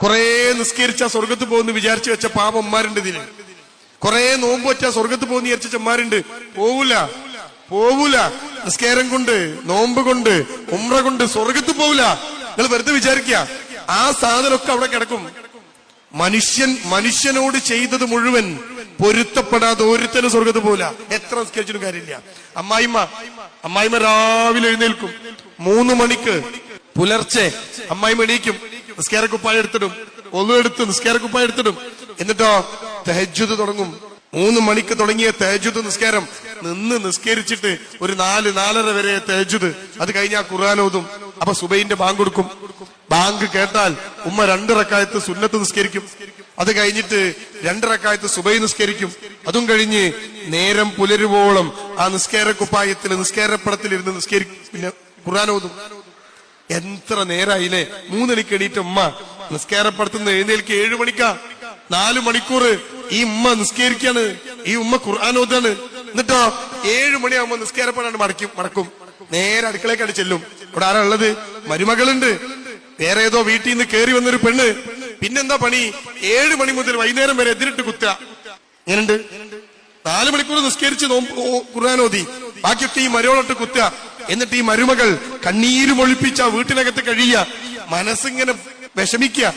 കുറെ നിസ്കരിച്ചാ സ്വർഗത്ത് പോകുന്നു വിചാരിച്ചു വെച്ച പാപന്മാരുണ്ട് ഇതിന്. കുറെ നോമ്പ് വെച്ചാ സ്വർഗത്ത് പോകുന്ന വിചാരിച്ച ചെമ്മാരുണ്ട്. പോവൂല. നിസ്കാരം കൊണ്ട്, നോമ്പ് കൊണ്ട്, ഉംറ കൊണ്ട് സ്വർഗത്ത് പോവില്ല. നിങ്ങൾ വെറുതെ വിചാരിക്കുക, ആ സാധനമൊക്കെ അവിടെ കിടക്കും. മനുഷ്യനോട് ചെയ്തത് മുഴുവൻ പൊരുത്തപ്പെടാതെ ഒരുത്തനും സ്വർഗത്ത് പോവില്ല. എത്ര നിസ്കരിച്ചിട്ടും കാര്യമില്ല. അമ്മായിമ്മ രാവിലെ എഴുന്നേൽക്കും, 3 മണിക്ക് പുലർച്ചെ അമ്മായിമ്മ എണീക്കും, നിസ്കാരക്കുപ്പായ എടുത്തിടും, ഒന്നുമെടുത്ത് നിസ്കാരക്കുപ്പായ എടുത്തിടും. എന്നിട്ടോ തഹജ്ജുദ് തുടങ്ങും. 3 മണിക്ക് തുടങ്ങിയ തഹജ്ജുദ് നിസ്കാരം നിന്ന് നിസ്കരിച്ചിട്ട് ഒരു 4-4:30 വരെ തഹജ്ജുദ്. അത് കഴിഞ്ഞാൽ ഖുർആൻ ഓതും. അപ്പൊ സുബൈന്റെ ബാങ്ക് കൊടുക്കും. ബാങ്ക് കേട്ടാൽ ഉമ്മ 2 റക്അത്ത് സുന്നത്ത് നിസ്കരിക്കും. അത് കഴിഞ്ഞിട്ട് 2 റക്അത്ത് സുബൈ നിസ്കരിക്കും. അതും കഴിഞ്ഞ് നേരം പുലരുവോളം ആ നിസ്കാരക്കുപ്പായത്തിൽ നിസ്കാരപ്പടത്തിലിരുന്ന് നിസ്കരിക്കും. പിന്നെ ഖുർആൻ ഓതും. എത്ര നേരായില്ലേ? 3 മണിക്ക് എണീറ്റ് ഉമ്മ നിസ്കാരപ്പടത്തുനിന്ന് എഴുന്നേൽക്ക് 7 മണിക്കാ. 4 മണിക്കൂർ ഈ ഉമ്മ നിസ്കരിക്കാണ്, ഈ ഉമ്മ ഖുർആൻ ഓതാണ്. എന്നിട്ടോ 7 മണിയാകുമ്പോ നിസ്കാരപ്പടാണ് മടക്കും. നേരെ അടുക്കളേക്കാണ് ചെല്ലും. ഇവിടെ ആരാ ഉള്ളത്? മരുമകളുണ്ട്. വേറെ ഏതോ വീട്ടിൽ നിന്ന് കയറി വന്നൊരു പെണ്ണ്. പിന്നെന്താ പണി? 7 മണി മുതൽ വൈകുന്നേരം വരെ എതിരിട്ട് കുത്തുക. എങ്ങനെയുണ്ട്? 4 മണിക്കൂർ നിസ്കരിച്ച് ഖുർആൻ ഓതി, ബാക്കിയൊക്കെ ഈ മരോളോട്ട് കുത്തുക. എന്നിട്ട് ഈ മരുമകൾ കണ്ണീര് മൊഴിപ്പിച്ച വീട്ടിനകത്ത് കഴിയുക, മനസ്സിങ്ങനെ വിഷമിക്കുക.